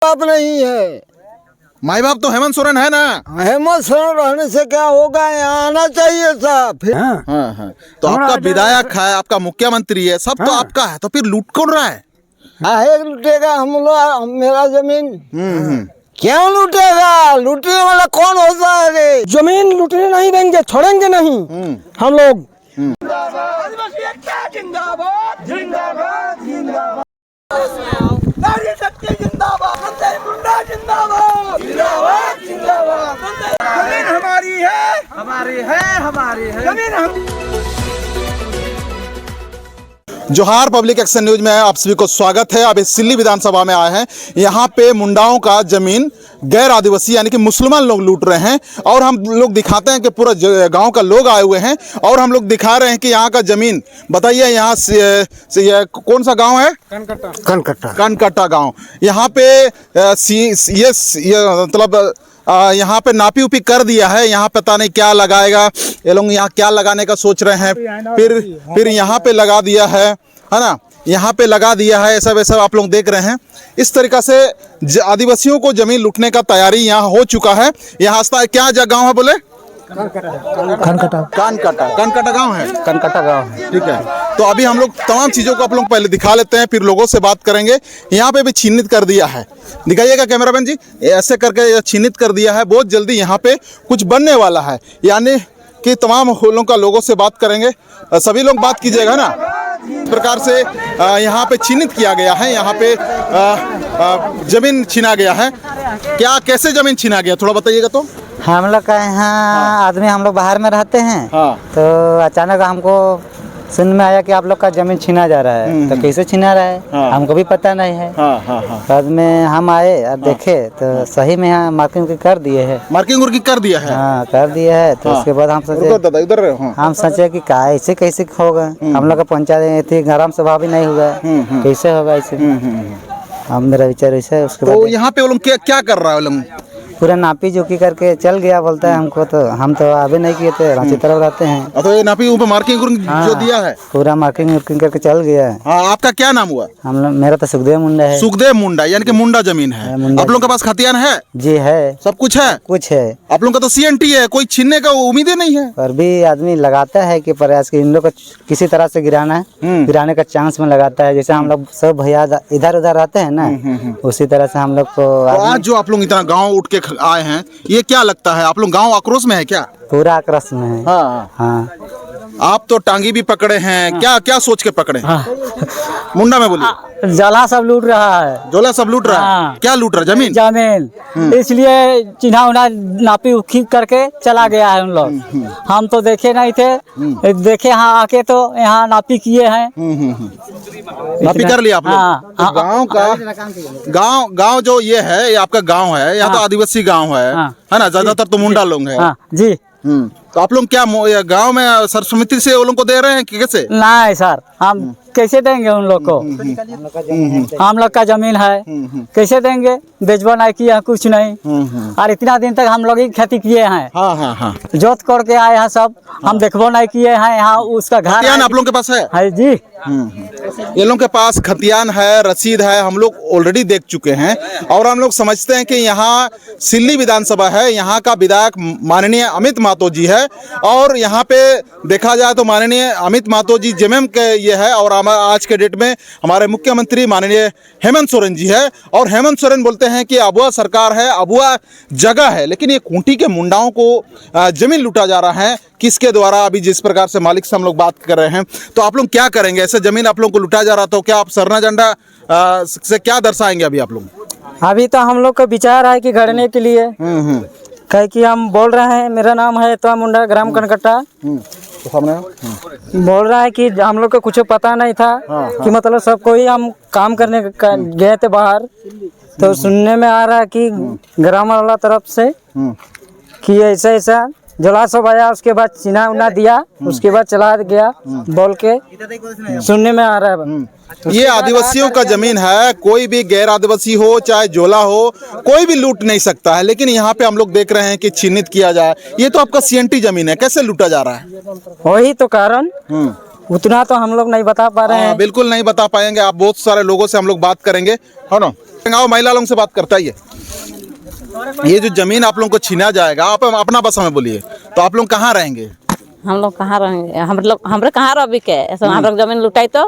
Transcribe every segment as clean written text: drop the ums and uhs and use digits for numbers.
बाप नहीं है। माई बाप तो हेमंत सोरेन है ना। हेमंत सोरेन रहने से क्या होगा, यहाँ आना चाहिए था फिर। हाँ। तो आपका विधायक है, आपका मुख्यमंत्री है, सब तो आपका है, तो फिर लूट कौन रहा है? लूटेगा हम लोग मेरा जमीन। क्यों लूटेगा? लूटने वाला कौन होता है रे? जमीन लूटने नहीं देंगे, छोड़ेंगे नहीं हम लोग। जिंदाबाद जिंदाबाद जिंदाबाद, नारी शक्ति जिंदाबाद, जिंदाबाद जिंदाबाद जिंदाबाद। जमीन हमारी है, हमारी है, हमारी है जमीन हम। जोहार पब्लिक एक्शन न्यूज में आप सभी को स्वागत है। अभी सिल्ली विधानसभा में आए हैं। यहाँ पे मुंडाओं का जमीन गैर आदिवासी यानी कि मुसलमान लोग लूट रहे हैं और हम लोग दिखाते हैं कि पूरा गांव का लोग आए हुए हैं और हम लोग दिखा रहे हैं कि यहाँ का जमीन बताइए। यहाँ से कौन सा गांव है? कनकट्टा गांव। यहाँ पे ये मतलब यहाँ पे नापी उपी कर दिया है। यहाँ पता नहीं क्या लगाएगा ये लोग, यहाँ क्या लगाने का सोच रहे हैं। फिर यहाँ पे लगा दिया है ना, यहाँ पे लगा दिया है। ऐसा वैसा आप लोग देख रहे हैं। इस तरीक़ा से आदिवासियों को जमीन लूटने का तैयारी यहाँ हो चुका है। यहाँ क्या गाँव है बोले? कनकट्टा गांव है। कनकट्टा गांव है, ठीक है। तो अभी हम लोग तमाम चीज़ों को आप लोग पहले दिखा लेते हैं, फिर लोगों से बात करेंगे। यहाँ पे भी चिन्हित कर दिया है, दिखाइएगा कैमरामैन जी। ऐसे करके चिन्हित कर दिया है। बहुत जल्दी यहाँ पे कुछ बनने वाला है, यानी कि तमाम होलों का लोगों से बात करेंगे। सभी लोग बात कीजिएगा ना। इस प्रकार से यहाँ पे चिन्हित किया गया है। यहाँ पे जमीन छीना गया है। क्या कैसे जमीन छीना गया थोड़ा बताइएगा तो। हम लोग का यहाँ आदमी, हम लोग बाहर में रहते हैं। तो अचानक हमको सुन में आया कि आप लोग का जमीन छीना जा रहा है। तो कैसे छीना रहा है हमको भी पता नहीं है। बाद में हम आए और देखे तो सही में यहाँ मार्किंग कर दिए है। मार्किंग कर दिया है। हाँ कर दिया है। तो उसके बाद हम सोचे कि ऐसे कैसे होगा। हम लोग का पंचायत थी, ग्राम सभा भी नहीं हुआ, कैसे होगा ऐसे। हम मेरा विचार ऐसा है। उसके बाद यहाँ पे वो लोग क्या कर रहा है? पूरा नापी जोकी करके चल गया बोलता है हमको। तो हम तो आगे नहीं किए थे, रांची तरफ रहते हैं। तो ये नापी ऊपर मार्किंग जो दिया है पूरा मार्किंग करके चल गया है। आपका क्या नाम हुआ? मेरा तो सुखदेव मुंडा है। सुखदेव मुंडा यानी कि मुंडा जमीन है। आप लोगों के पास खतियान है? जी है, सब कुछ है। कुछ है। आप लोगों का तो सीएनटी है, कोई छीनने का उम्मीद ही नहीं है। पर भी आदमी लगाता है कि प्रयास इन लोग को किसी तरह से गिराने का चांस में लगाता है। जैसे हम लोग सब भैया इधर उधर रहते हैं ना, उसी तरह से हम लोग को। आज जो आप लोग इतना गाँव उठ के आए हैं, ये क्या लगता है? आप लोग गांव आक्रोश में है क्या? पूरा आक्रोश में है। हाँ। आप तो टांगी भी पकड़े हैं। क्या सोच के पकड़े? मुंडा में बोलिए। जला सब लूट रहा है। जोला सब लूट रहा है। क्या लूट रहा है? जमीन। इसलिए चिन्हा उन्हा नापी उखी करके चला गया है उन लोग। हम तो देखे नहीं थे, देखे यहाँ आके तो यहाँ नापी किए हैं। नापी कर लिया आप लोग? तो गांव का गांव जो ये है, ये आपका गांव है। यहाँ तो आदिवासी गांव है ना, ज्यादातर तो मुंडा लोग है जी। तो आप लोग क्या गांव में सर्वसम्मति से वो लोग को दे रहे हैं कि कैसे? नहीं सर, हम कैसे देंगे उन लोग को? हम लोग का जमीन है, कैसे देंगे? बेचबो नहीं किया, कुछ नहीं। और इतना दिन तक हम लोग ही खेती किए हैं। जोत कोड़ के आए हैं सब, हम देखबो नहीं किए हैं। यहाँ उसका घर आप लोगों के पास है जी। ये लोगों के पास खतियान है, रसीद है, हम लोग ऑलरेडी देख चुके हैं। और हम लोग समझते हैं कि यहाँ सिल्ली विधानसभा है, यहाँ का विधायक माननीय अमित मातो जी है। और यहाँ पे देखा जाए तो माननीय अमित मातो जी जेएमएम के ये है। और आज के डेट में हमारे मुख्यमंत्री माननीय हेमंत सोरेन जी है। और हेमंत सोरेन बोलते हैं कि अबुआ सरकार है, अबुआ जगह है, लेकिन ये खूंटी के मुंडाओं को जमीन लूटा जा रहा है। किसके द्वारा? अभी जिस प्रकार से मालिक से हम लोग बात कर रहे हैं, तो आप लोग क्या करेंगे? ऐसे जमीन आप लोगों को लूटा जा रहा, तो क्या आप सरना झंडा से क्या दर्शाएंगे अभी आप लोग? अभी तो हम लोग का विचार है कि गढ़ने के लिए, कह कि हम बोल रहे हैं। मेरा नाम है तो मुंडा, ग्राम कनकट्टा। बोल रहा है कि हम लोग को कुछ पता नहीं था कि मतलब सब कोई हम काम करने गए थे बाहर। तो सुनने में आ रहा है कि ग्राम वाला तरफ से कि ऐसा ऐसा जला सब आया। उसके बाद चिन्हा उन्हा दिया, उसके बाद चला गया बोल के सुनने में आ रहा है। ये आदिवासियों का जमीन है, कोई भी गैर आदिवासी हो चाहे जोला हो, कोई भी लूट नहीं सकता है। लेकिन यहाँ पे हम लोग देख रहे हैं कि चिन्हित किया जाए। ये तो आपका सीएनटी जमीन है, कैसे लूटा जा रहा है? वही तो कारण। उतना तो हम लोग नहीं बता पा रहे हैं। बिल्कुल नहीं बता पाएंगे। आप बहुत सारे लोगों से हम लोग बात करेंगे, है ना। करेंगे। आओ महिला लोगों से बात करता ही है। ये जो जमीन आप लोगों को छीना जाएगा, आप अपना भाषा में बोलिए, तो आप लोग कहाँ रहेंगे? हम लोग कहाँ रहेंगे? हमरे कहाँ रह के ऐसा हमरे जमीन लुटाई तो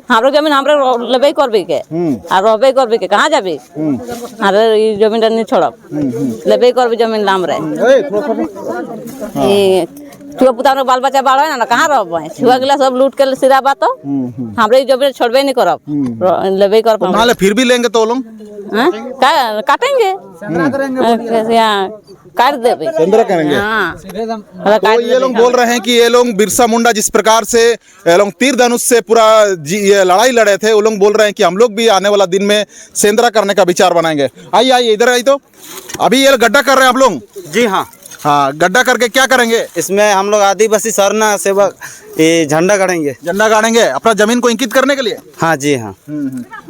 हमरे जमीन हमरे लेबे करबे के और रहबे करबे के कहाँ जाबे? अरे ये जमीन नहीं छोड़ब, लेबे करबे जमीन लाम रहे। छुआ पुता बाल बच्चा बाढ़ है ना, कहाँ रहब? छुआ गिला सब लूट के सिरा बात तो हमरे जमीन छोड़बे नहीं करब, लेबे कर। फिर भी लेंगे तो लोग काटेंगे, काट देवे, करेंगे। हाँ। तो ये लोग बोल रहे हैं कि ये लोग बिरसा मुंडा जिस प्रकार से ये लोग तीर धनुष से पूरा ये लड़ाई लड़े थे, वो लोग बोल रहे हैं कि हम लोग भी आने वाला दिन में सेंद्रा करने का विचार बनाएंगे। आइए आइए इधर आई। तो अभी ये गड्ढा कर रहे हैं आप लोग? जी हाँ। हाँ, गड्ढा करके क्या करेंगे? इसमें हम लोग आदिवासी सरना सेवक ये झंडा गाड़ेंगे। झंडा गाड़ेंगे अपना जमीन को इंकित करने के लिए? हाँ जी हाँ।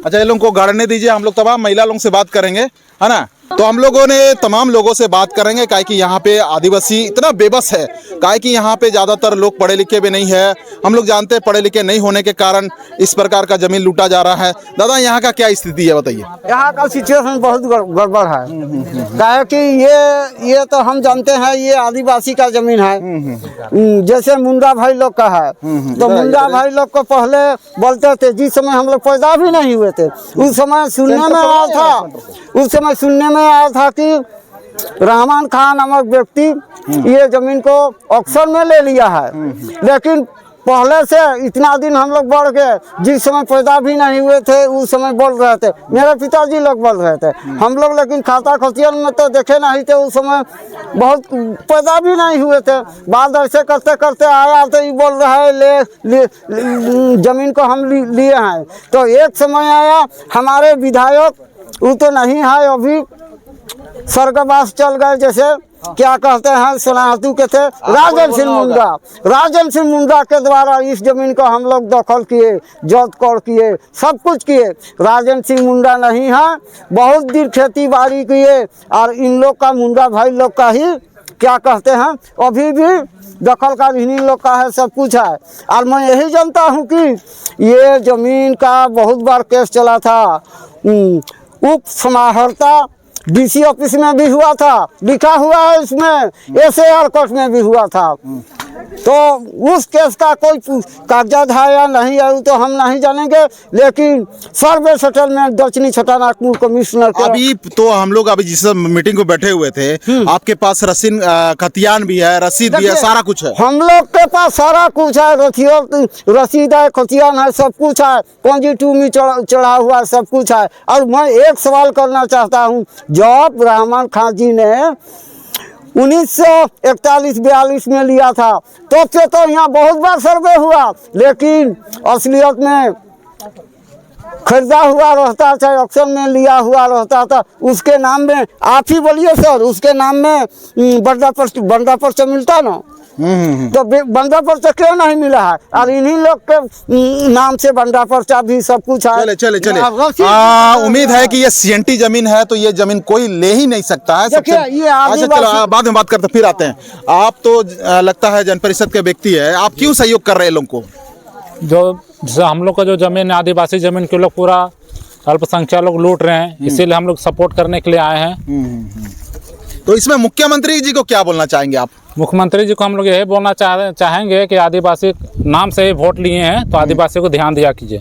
अच्छा, ये लोग को गाड़ने दीजिए, हम लोग तमाम महिला लोगों से बात करेंगे, है ना। तो हम लोगों ने तमाम लोगों से बात करेंगे, काहे कि यहाँ पे आदिवासी इतना बेबस है, काहे कि यहाँ पे ज़्यादातर लोग पढ़े लिखे भी नहीं है। हम लोग जानते हैं पढ़े लिखे नहीं होने के कारण इस प्रकार का जमीन लूटा जा रहा है। दादा, यहाँ का क्या स्थिति है बताइए? यहाँ का सिचुएशन बहुत गड़बड़ है, काहे कि ये तो हम जानते हैं ये आदिवासी का जमीन है, जैसे मुंडा भाई लोग का है। तो मुंडा भाई लोग को पहले बोलते थे, जिस समय हम लोग पैदा भी नहीं हुए थे उस समय सुनने में आया था कि रहमान खान नामक व्यक्ति ये जमीन को ऑक्शन में ले लिया है। लेकिन पहले से इतना दिन हम लोग बढ़ गए, जिस समय पैदा भी नहीं हुए थे उस समय बोल रहे थे, मेरे पिताजी लोग बोल रहे थे। हम लोग लेकिन खाता खतियन में तो देखे नहीं थे, उस समय बहुत पैदा भी नहीं हुए थे। बाद ऐसे करते करते आया तो ये बोल रहा है ले जमीन को हम लिए हैं। तो एक समय आया हमारे विधायक, वो तो नहीं है अभी, स्वर्गवास चल गए, जैसे क्या कहते हैं सोनाहतू के थे, राजन सिंह मुंडा के द्वारा इस जमीन को हम लोग दखल किए, जब्त कर किए, सब कुछ किए। राजन सिंह मुंडा नहीं है, बहुत दिन खेती बाड़ी किए और इन लोग का मुंडा भाई लोग का ही क्या कहते हैं अभी भी दखल का इन्हीं लोग का है, सब कुछ है। और मैं यही जानता हूँ कि ये जमीन का बहुत बार केस चला था, उप समाहर्ता डीसी ऑफिस में भी हुआ था, लिखा हुआ है इसमें, एसएआर कोर्ट में भी हुआ था। तो उस केस का कोई कागजात है या नहीं है तो हम नहीं जानेंगे, लेकिन सर्वे सेटलमेंट दक्षिणी छोटानागपुर कमिश्नर के अभी तो हम लोग अभी जिस मीटिंग को बैठे हुए थे, आपके पास रसीद खतियान भी है, रसीद भी है, सारा कुछ है? हम लोग के पास सारा कुछ है, रसीद है, खतियान है, सब कुछ है, पंजी 2 में चढ़ा हुआ सब कुछ है। और मैं एक सवाल करना चाहता हूँ, जब रहमान खान जी ने 1941-42 में लिया था तो यहाँ बहुत बार सर्वे हुआ, लेकिन असलियत में खरीदा हुआ रहता था, ऑक्शन में लिया हुआ रहता था, उसके नाम में आप ही बोलिए सर, उसके नाम में बंदा पर्चा मिलता ना, तो बंदा पर्चा क्यों नहीं मिला है? और इन्हीं लोग के नाम से बंदा पर्चा भी सब कुछ है। चले उम्मीद है कि ये सीएनटी जमीन है, तो ये जमीन कोई ले ही नहीं सकता है। चलो बाद में बात करते, फिर आते हैं। आप तो लगता है जन परिषद के व्यक्ति है, आप क्यों सहयोग कर रहे हैं लोगों को? जैसे हम लोग का जो जमीन आदिवासी जमीन के लोग पूरा अल्पसंख्यक लोग लूट रहे हैं, इसीलिए हम लोग सपोर्ट करने के लिए आए हैं। तो इसमें मुख्यमंत्री जी को क्या बोलना चाहेंगे आप? मुख्यमंत्री जी को हम लोग यही बोलना चाहेंगे कि आदिवासी नाम से ही वोट लिए हैं, तो आदिवासी को ध्यान दिया कीजिए।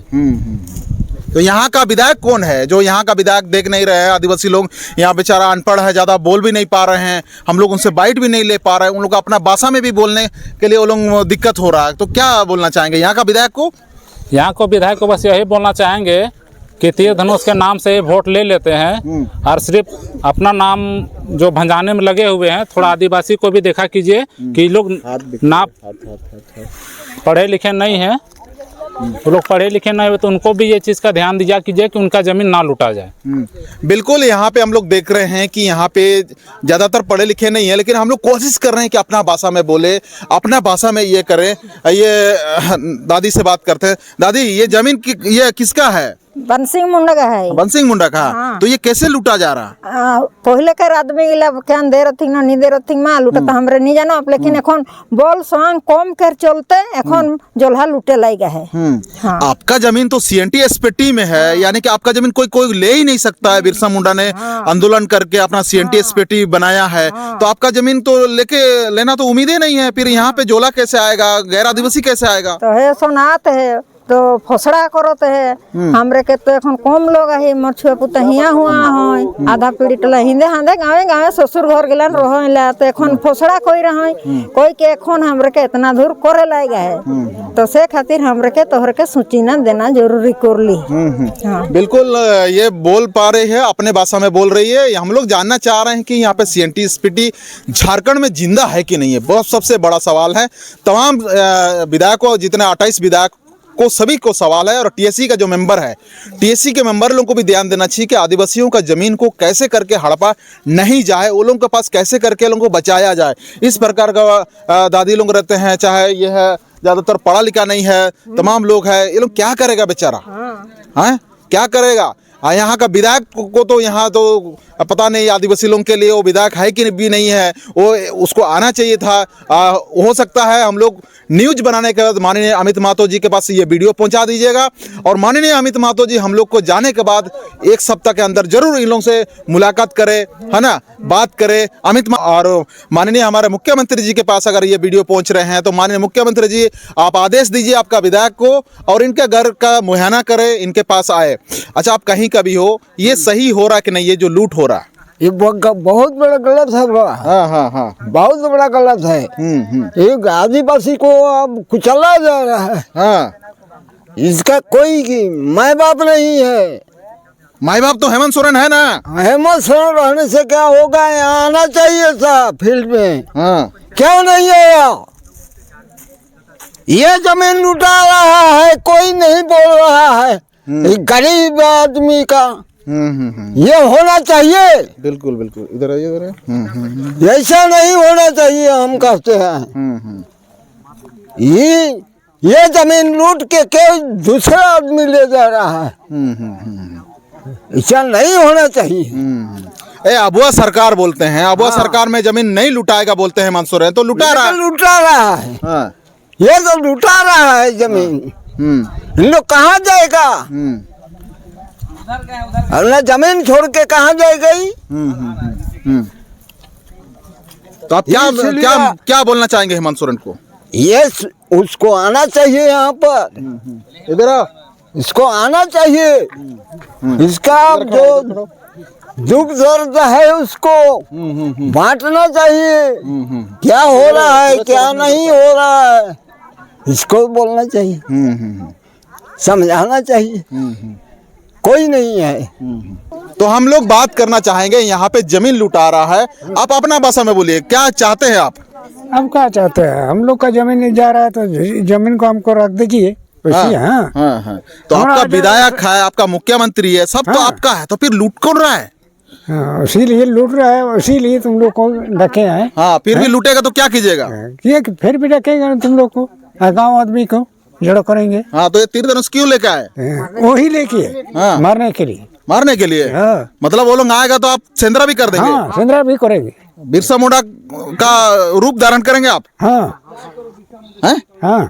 तो यहाँ का विधायक कौन है? जो यहाँ का विधायक देख नहीं रहे हैं, आदिवासी लोग यहाँ बेचारा अनपढ़ है, ज़्यादा बोल भी नहीं पा रहे हैं, हम लोग उनसे बाइट भी नहीं ले पा रहे हैं, उन लोग अपना भाषा में भी बोलने के लिए वो लोग दिक्कत हो रहा है। तो क्या बोलना चाहेंगे यहाँ का विधायक को? यहाँ को विधायक को बस यही बोलना चाहेंगे कि तीर धनुष के नाम से वोट ले लेते हैं और सिर्फ अपना नाम जो भंजाने में लगे हुए हैं। थोड़ा आदिवासी को भी देखा कीजिए कि लोग ना पढ़े लिखे नहीं हैं, वो लोग पढ़े लिखे नहीं हुए, तो उनको भी ये चीज़ का ध्यान दिया कीजिए कि उनका ज़मीन ना लूटा जाए। बिल्कुल, यहाँ पे हम लोग देख रहे हैं कि यहाँ पे ज़्यादातर पढ़े लिखे नहीं है, लेकिन हम लोग कोशिश कर रहे हैं कि अपना भाषा में बोले, अपना भाषा में ये करें। ये दादी से बात करते हैं। दादी, ये ज़मीन ये किसका है? बंसी मुंडा का है। बंसिंग मुंडा का। तो ये कैसे लूटा जा रहा? पहले कर आदमी गिला क्या दे रही ना नहीं दे रही माँ लूटा तो हमरे नहीं जाना, लेकिन एखन बोल सांग कम कर चलते एखन जोल्हा लूटे लाएगा है। हाँ। आपका जमीन तो सीएनटी एसपीटी में है, यानी कि आपका जमीन कोई ले ही नहीं सकता है। बिरसा मुंडा ने आंदोलन करके अपना सीएनटी एसपीटी बनाया है, तो आपका जमीन तो लेना तो उम्मीद ही नहीं है। फिर यहाँ पे जोला कैसे आएगा, गैर आदिवासी कैसे आएगा? तो है सोनात है तो फसड़ा करत है हमरे के तो एखन कम लोग है मछुआ पुता हिया हुआ है आधा पीढ़ी टला हिंदे हांदे गावे गावे ससुर घर गेलन रहला तो एखन फसड़ा कोई रहे कोई के एखन हमरे के इतना दूर करे लायगा है, तो से खातिर हमरे के तोहर के सूचना देना जरूरी करली। हाँ। बिल्कुल ये बोल पा रही है, अपने भाषा में बोल रही है। हम लोग जानना चाह रहे हैं कि यहाँ पे सीएनटी एसपीटी झारखंड में जिंदा है कि नहीं है, बहुत सबसे बड़ा सवाल है। तमाम विधायकों, जितने 28 विधायक को सभी को सवाल है, और टीएससी का जो मेंबर है, टीएससी के मेंबर लोगों को भी ध्यान देना चाहिए कि आदिवासियों का जमीन को कैसे करके हड़पा नहीं जाए, वो लोगों के पास कैसे करके लोगों को बचाया जाए। इस प्रकार का दादी लोग रहते हैं, चाहे यह है ज़्यादातर पढ़ा लिखा नहीं है, तमाम लोग है, ये लोग क्या करेगा बेचारा? हाँ, क्या करेगा? यहाँ का विधायक को तो यहाँ तो पता नहीं आदिवासी लोगों के लिए वो विधायक है कि भी नहीं है, वो उसको आना चाहिए था। हो सकता है हम लोग न्यूज बनाने के बाद माननीय अमित महतो जी के पास ये वीडियो पहुंचा दीजिएगा, और माननीय अमित महतो जी हम लोग को जाने के बाद 1 सप्ताह के अंदर जरूर इन लोगों से मुलाकात करें, है ना, बात करें। और माननीय हमारे मुख्यमंत्री जी के पास अगर ये वीडियो पहुंच रहे हैं तो माननीय मुख्यमंत्री जी आप आदेश दीजिए आपका विधायक को, और इनके घर का मुआयना करें, इनके पास आए। अच्छा, आप कहीं का भी हो, ये सही हो रहा है कि नहीं, ये जो लूट हो रहा है? ये बहुत बड़ा गलत है। हाँ हाँ हाँ, बहुत बड़ा गलत है। एक आदिवासी को अब कुचला जा रहा है। हाँ, इसका कोई माँ बाप नहीं है। माँ बाप तो हेमंत सोरेन है ना। हेमंत सोरेन रहने से क्या होगा, यहाँ आना चाहिए था फील्ड में। हाँ, क्यों नहीं आया? ये जमीन लुटा रहा है, कोई नहीं बोल रहा है। गरीब आदमी का ये होना चाहिए। बिल्कुल बिल्कुल, इधर आइए, इधर आइए। ऐसा नहीं होना चाहिए, हम कहते हैं। ये जमीन लूट के कोई दूसरा आदमी ले जा रहा है, ऐसा नहीं होना चाहिए। अबुआ सरकार बोलते हैं, अबुआ सरकार में जमीन नहीं लुटाएगा बोलते हैं हेमंत सोरेन, तो लुटा रहा है। हाँ। ये तो लुटा रहा है जमीन। इन लोग कहाँ जाएगा? अल्लाह जमीन छोड़ के कहाँ जाएगा? तो आप क्या बोलना चाहेंगे हेमंत सोरेन को? ये उसको आना चाहिए यहाँ पर, इधर इसको आना चाहिए। इसका जो दुख दर्द है उसको बांटना चाहिए। क्या हो रहा है, क्या नहीं हो रहा है, इसको बोलना चाहिए, समझाना चाहिए। कोई नहीं है। तो हम लोग बात करना चाहेंगे, यहाँ पे जमीन लुटा रहा है। आप अपना भाषा में बोलिए, क्या चाहते हैं आप? हम क्या चाहते हैं, हम लोग का जमीन नहीं जा रहा है तो जमीन को हमको रख दीजिए। हाँ। तो आपका विधायक है, आपका मुख्यमंत्री है, सब तो आपका है, तो फिर लूट कौन रहा है? हाँ, इसीलिए लूट रहा है, इसीलिए तुम लोग को रखे हैं। हाँ, फिर भी लूटेगा तो क्या कीजिएगा? फिर भी रखेगा तुम लोग को, गाँव आदमी को जड़ो करेंगे। हाँ, तो ये तीर धनुष क्यों लेके आए? वही लेके मारने के लिए। मारने के लिए? हाँ। मतलब वो लोग आएगा तो आप सेंद्रा भी कर देंगे? हाँ, सेंद्रा भी करेंगे। बिरसा मुंडा का रूप धारण करेंगे आप? हाँ। हैं? हाँ।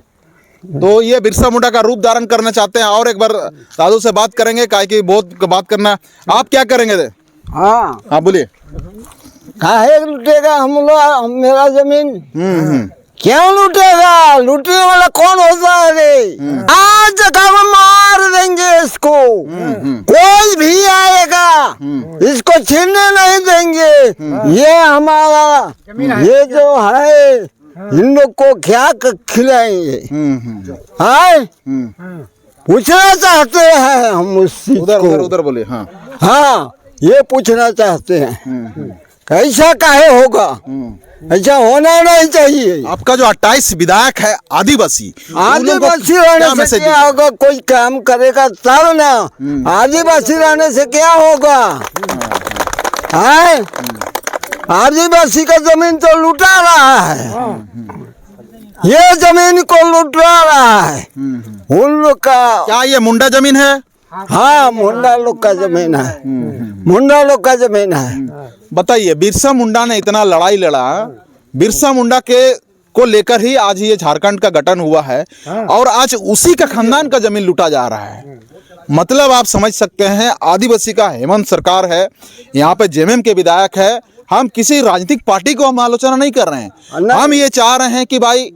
तो ये बिरसा मुंडा का रूप धारण करना चाहते हैं। और एक बार दादू से बात करेंगे, काहे की बहुत बात करना। आप क्या करेंगे? हाँ बोलिए। काहे लूटेगा हम लोग मेरा जमीन? क्यों लूटेगा? लूटने वाला कौन होता है रे? आज हम मार देंगे इसको, कोई भी आएगा इसको छीनने नहीं देंगे। ये हमारा ये जो है, इन लोग को क्या खिलाएंगे? पूछना चाहते हैं हम उसी उधर बोलिए। हाँ, ये पूछना चाहते हैं, कैसा काहे होगा? ऐसा होना नहीं चाहिए। आपका जो 28 विधायक है आदिवासी रहने से क्या होगा? कोई काम करेगा तब ना। आदिवासी रहने से क्या होगा? आदिवासी का जमीन तो लुटा रहा है, ये जमीन को लुटा रहा है। उन लोग का क्या ये मुंडा जमीन है? हाँ, मुंडा लोग का जमीन है, मुंडा लोग का जमीन है। बताइए, बिरसा मुंडा ने इतना लड़ाई लड़ा, बिरसा मुंडा के को लेकर ही आज ये झारखंड का गठन हुआ है और आज उसी का खानदान का जमीन लूटा जा रहा है। मतलब आप समझ सकते हैं, आदिवासी का हेमंत सरकार है, यहाँ पे जेएमएम के विधायक है। हम किसी राजनीतिक पार्टी को हम आलोचना नहीं कर रहे हैं, हम ये चाह रहे हैं कि भाई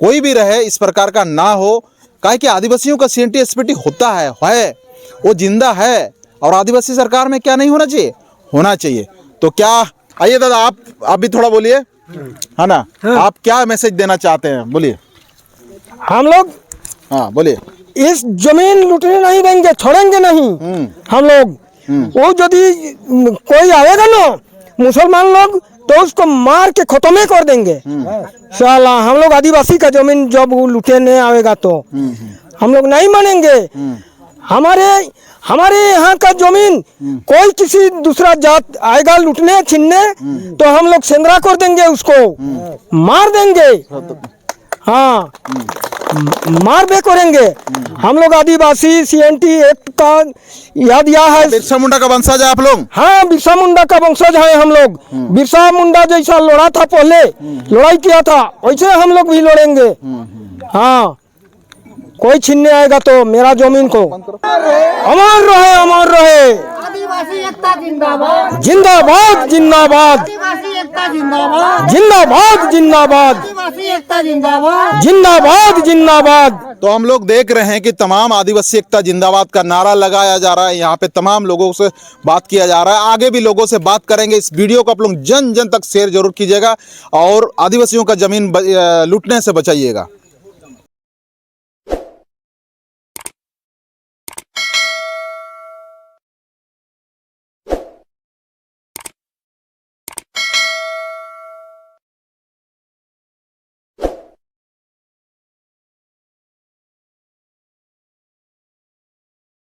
कोई भी रहे इस प्रकार का ना हो। काहे कि आदिवासियों का सीएनटी एसपीटी होता है, वो जिंदा है और आदिवासी सरकार में क्या नहीं होना चाहिए, होना चाहिए। तो क्या, आइए दादा आप भी थोड़ा बोलिए, है ना। आप क्या मैसेज देना चाहते हैं, बोलिए। हम लोग हाँ बोलिए। इस जमीन लूटने नहीं देंगे, छोड़ेंगे नहीं हम लोग। वो यदि कोई आएगा ना मुसलमान लोग तो उसको मार के खत्म कर देंगे साला। हम लोग आदिवासी का जमीन जब वो लूटने आएगा तो हम लोग नहीं मानेंगे। हमारे यहाँ का जमीन कोई किसी दूसरा जात आएगा लूटने छीनने तो हम लोग सेंद्रा कर देंगे, उसको मार देंगे। हाँ, मार बे करेंगे। हम लोग आदिवासी सीएनटी एक्ट का याद दिया है। बिरसा मुंडा का वंशज है आप लोग? हाँ, बिरसा मुंडा का वंशज है हम लोग। बिरसा मुंडा जैसा लड़ा था, पहले लड़ाई किया था, वैसे हम लोग भी लड़ेंगे। हाँ, कोई छीनने आएगा तो मेरा जमीन को। अमर रहे, अमर रहे। आदिवासी एकता जिंदाबाद, जिंदाबाद जिंदाबाद, आदिवासी एकता जिंदाबाद, जिंदाबाद जिंदाबाद, आदिवासी एकता जिंदाबाद, जिंदाबाद जिंदाबाद। तो हम लोग देख रहे हैं कि तमाम आदिवासी एकता जिंदाबाद का नारा लगाया जा रहा है। यहाँ पे तमाम लोगों से बात किया जा रहा है, आगे भी लोगों से बात करेंगे। इस वीडियो को आप लोग जन जन तक शेयर जरूर कीजिएगा और आदिवासियों का जमीन लूटने से बचाइएगा।